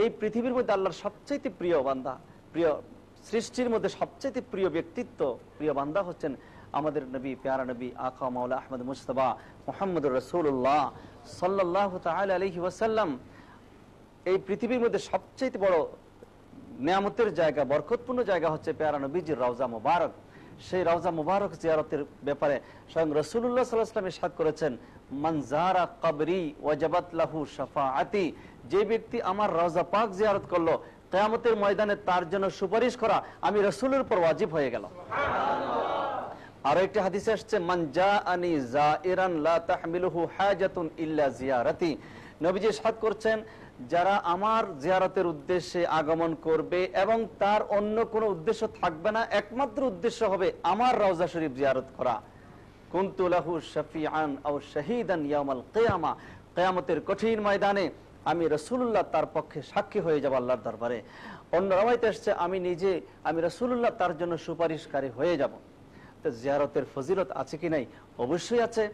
এই পৃথিবীর মধ্যে আল্লাহর সবচাইতে প্রিয় বান্দা, প্রিয় সৃষ্টির মধ্যে সবচাইতে প্রিয় ব্যক্তিত্ব, প্রিয় বান্দা হচ্ছেন আমাদের নবী, প্যারা নবী, আকা মাওলা আহমদ মুজতবা মুহাম্মদুর রাসূলুল্লাহ সাল্লাল্লাহু তাআলা আলাইহি ওয়াসাল্লাম। এই পৃথিবীর মধ্যে সবচাইতে বড় নিয়ামতের জায়গা, বরকতপূর্ণ জায়গা হচ্ছে প্যারা নবীজির রওজা মুবারক। সেই রওজা মুবারক জিয়ারতের ব্যাপারে স্বয়ং রাসূলুল্লাহ সাল্লাল্লাহু আলাইহি ওয়াসাল্লাম ইরশাদ করেছেন, মান যারা কবরি ওয়াজাবাত লাহু শাফাআতি, যে ব্যক্তি আমার রওজা পাক জিয়ারত করলো, কিয়ামতের ময়দানে তার জন্য সুপারিশ করা আমি রাসূলের উপর ওয়াজিব হয়ে গেল। আর একটা হাদিসে আসছে, মান জাআনি যাইরান লা তাহমিলুহু হাজাতুন ইল্লা জিয়ারাতি, নবীজি ইরশাদ করছেন, যারা আমার জিয়ারতের উদ্দেশ্যে আগমন করবে এবং তার অন্য কোনো উদ্দেশ্য থাকবে না, একমাত্র উদ্দেশ্য হবে আমার রওজা শরীফ জিয়ারত করা, কুনতু লাহু শাফিআন আও শাহীদান ইয়াউমাল কিয়ামা, কিয়ামতের কঠিন ময়দানে আমি রাসূলুল্লাহ তার পক্ষে সাক্ষী হয়ে যাব আল্লাহর দরবারে। অন্য রাওয়ায়াতে আসছে, আমি রাসূলুল্লাহ তার জন্য সুপারিশকারী হয়ে যাব। তো জিয়ারতের ফজিলত আছে কি নাই? অবশ্যই আছে।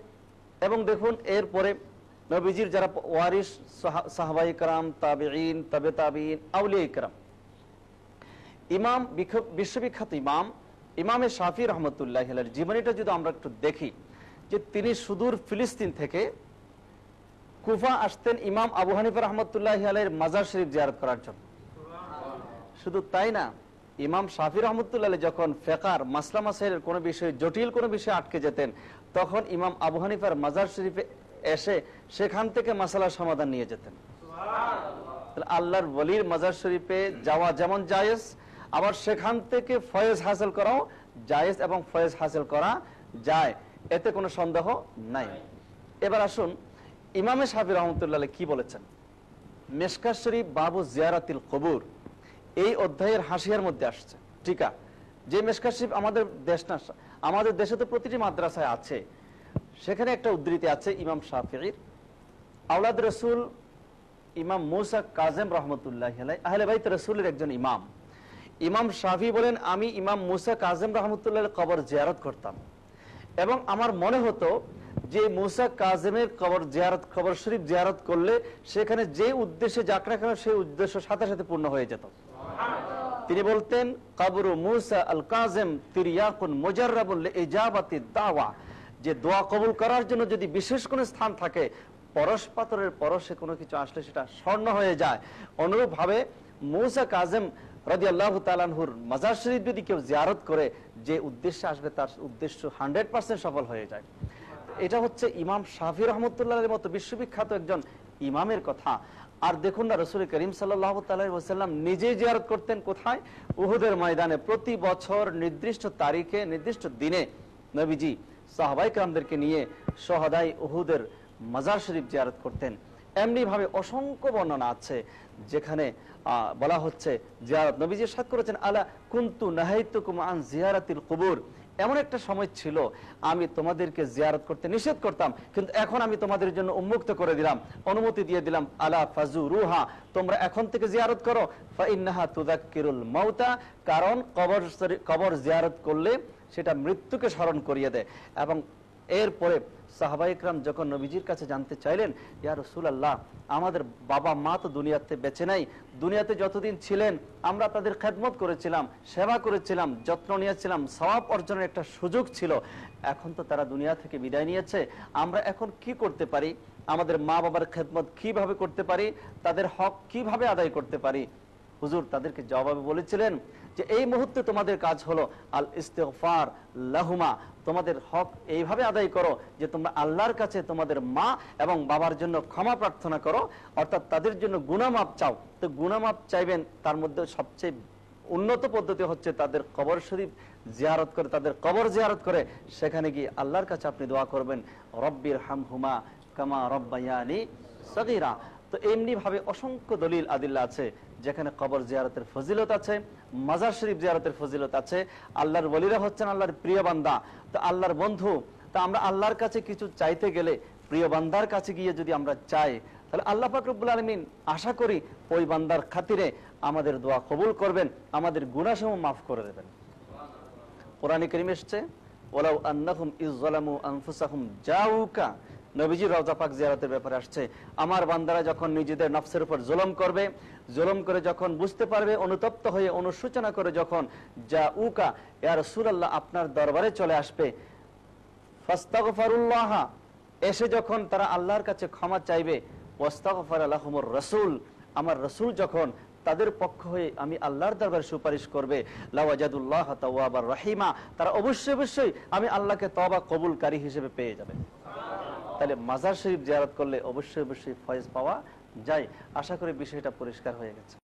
এবং দেখুন এরপরে নবীজির যারা ওয়ারিস সাহাবায়ে কেরাম, তাবেঈন, তাবে তাবেঈন, আউলিয়ায়ে কেরাম, ইমাম বিশ্ববিখ্যাত ইমামে শাফি রহমতুল্লাহ আলাইহির জীবনীটা যদি আমরা একটু দেখি, যে তিনি সুদূর ফিলিস্তিন থেকে কুফা আসতেন ইমাম আবু হানিফা রহমতুল্লাহ আলাইহির মাজার শরীফ জিয়ারত করার জন্য। শুধু তাই না, ইমাম শাফি রহমতুল্লাহ আলাইহি যখন ফিকহ মাসলা মাসাইলের কোনো বিষয়ে, জটিল কোনো বিষয়ে আটকে যেতেন, তখন ইমাম আবু হানিফার মাজার শরীফে এসে সেখান থেকে মাসালার সমাধান নিয়ে যেতেন। আল্লাহর ওলির মাজার শরীফে যাওয়া যেমন জায়েজ, আবার সেখান থেকে ফয়েজ হাসিল করাও জায়েজ এবং ফয়েজ হাসিল করা যায়, এতে কোনো সন্দেহ নাই। এবার আসুন ইমামে শাফি রহমতুল্লাহ আলাইহি কি বলেছেন। মিশকাত শরীফ বাবু জিয়ারাতিল কবুর, এই অধ্যায়ের হাসিয়ার মধ্যে আসছে। ঠিক আছে, যে মিশকাত শরীফ আমাদের আমাদের দেশে তো প্রতিটি মাদ্রাসায় আছে, সেখানে একটা উদ্ধৃতি আছে ইমাম শাফিঈর, আওলাদ রাসূল ইমাম মুসা কাযিম রাহমাতুল্লাহি আলাইহি, আহলে বাইত রাসূলের একজন ইমাম। ইমাম শাফি বলেন, আমি ইমাম মুসা কাযিম রাহমাতুল্লাহির কবর জিয়ারত করতাম এবং আমার মনে হতো যে মুসা কাযিমের কবর শরীফ জিয়ারত করলে সেখানে যে উদ্দেশ্যে যাক না কেন সেই উদ্দেশ্য সাথে সাথে পূর্ণ হয়ে যেত। তিনি বলতেন, কবরু মুসা আল কাযিম তিরয়াকুন মুজাররাবুন লিইজাবাতি দাওয়া, যে দোয়া কবুল করার জন্য যদি বিশেষ কোনো স্থান থাকে, পরশ পাথরের পরশে কোনো কিছু আসলে সেটা স্বর্ণ হয়ে যায়। অনুরূপ ভাবে মুসা কাযিম রাদিয়াল্লাহু তাআলা আনহুর মাজার শরীফ যদি কেউ জিয়ারত করে, যে উদ্দেশ্যে আসবে তার উদ্দেশ্য 100% সফল হয়ে যায়। এটা হচ্ছে ইমাম শাফি রহমতুল্লাহের মতো বিশ্ববিখ্যাত একজন ইমামের কথা। আর দেখুন না, রাসূল করিম সাল্লাল্লাহু তাআলা আলাইহি ওয়াসাল্লাম নিজেই জিয়ারত করতেন কোথায়? উহুদের ময়দানে। প্রতি বছর নির্দিষ্ট তারিখে, নির্দিষ্ট দিনে নবীজি সাহাবায়ে কেরামদেরকে নিয়ে শুহাদায়ে উহুদের মাজার শরীফ জিয়ারত করতেন। এমনি ভাবে অসংখ্য বর্ণনা আছে যেখানে বলা হচ্ছে জিয়ারত, নবীজি ইরশাদ করেছেন, আলা কুনতু নাহাইতুকুম আন জিয়ারাতিল কুবুর, এমন একটা সময় ছিল আমি তোমাদেরকে জিয়ারত করতে নিষেধ করতাম, কিন্তু এখন আমি তোমাদের জন্য উন্মুক্ত করে দিলাম, অনুমতি দিয়ে দিলাম, আলা ফাজুরুহা, তোমরা এখন থেকে জিয়ারত করো, ফাইন্নাহা তুযাক্কিরুল মাউতা, কারণ কবর জিয়ারত করলে সেটা মৃত্যুকে স্মরণ করিয়ে দেয়। এবং এরপরে সাহাবায়ে কেরাম যখন নবীজির কাছে জানতে চাইলেন, ইয়া রাসূলুল্লাহ, আমাদের বাবা মা তো দুনিয়াতে বেঁচে নাই, দুনিয়াতে যতদিন ছিলেন আমরা তাদের খেদমত করেছিলাম, সেবা করেছিলাম, যত্ন নিয়েছিলাম, সওয়াব অর্জনের একটা সুযোগ ছিল, এখন তো তারা দুনিয়া থেকে বিদায় নিয়েছে, আমরা এখন কি করতে পারি? আমাদের মা বাবার খেদমত কিভাবে করতে পারি? তাদের হক কিভাবে আদায় করতে পারি? হুজুর তাদেরকে জবাবে বলেছিলেন যে এই মুহূর্তে তোমাদের কাজ হলো আল ইস্তিগফার লাহুমা, তোমাদের হক এইভাবে আদায় করো যে তোমরা আল্লাহর কাছে তোমাদের মা এবং বাবার জন্য ক্ষমা প্রার্থনা করো, অর্থাৎ তাদের জন্য গুনাহ মাফ চাও। তো গুনাহ মাফ চাইবেন, তার মধ্যে সবচেয়ে উন্নত পদ্ধতি হচ্ছে তাদের কবর শরীফ জিয়ারত করে, তাদের কবর জিয়ারত করে সেখানে গিয়ে আল্লাহর কাছে আপনি দোয়া করবেন, রব্বির হামহুমা কামা রব্বায়ানি সগীরা। তো এমনি ভাবে অসংখ্য দলিল আদিল্লা আছে যেখানে কবর জিয়ারতের ফজিলত আছে, মাজার শরীফ জিয়ারতের ফজিলত আছে। আল্লাহর ওলিরা হচ্ছেন আল্লাহর প্রিয় বান্দা, তো আল্লাহর বন্ধু। তো আমরা আল্লাহর কাছে কিছু চাইতে গেলে প্রিয় বান্দার কাছে গিয়ে যদি আমরা চাই, তাহলে আল্লাহ পাক রব্বুল আলামিন আশা করি ওই বান্দার খাতিরে আমাদের দোয়া কবুল করবেন, আমাদের গুনাহসমূহ মাফ করে দেবেন। কোরআনে কারীমে এসেছে, ওয়ালাউ আন্নাহুম ইয যালামু আনফুসাহুম জাউকা নবীজি রওজা পাক জিয়ারতের ব্যাপারে আসছে, আমার বান্দারা যখন নিজেদের নফসের উপর জুলুম করবে, জুলুম করে যখন বুঝতে পারবে, অনুতপ্ত হয়ে অনুশোচনা করে যখন যা উকা ইয়া রাসূলুল্লাহ আপনার দরবারে চলে আসবে, ফাস্তাগফিরুল্লাহ, এসে যখন তারা আল্লাহর কাছে ক্ষমা চাইবে, ওয়াস্তাগফার লাহুমুর রাসূল, আমার রাসূল যখন তাদের পক্ষ হয়ে আমি আল্লাহর দরবারে সুপারিশ করবে, লাওয়াজাদুল্লাহ তাওয়াবার রহিমা, তারা অবশ্যই অবশ্যই আমি আল্লাহকে তওবা কবুলকারী হিসেবে পেয়ে যাবে। তাহলে মাজার শরীফ জিয়ারত করলে অবশ্যই অবশ্যই ফয়েজ পাওয়া যায়। আশা করি বিষয়টা পরিষ্কার হয়ে গেছে।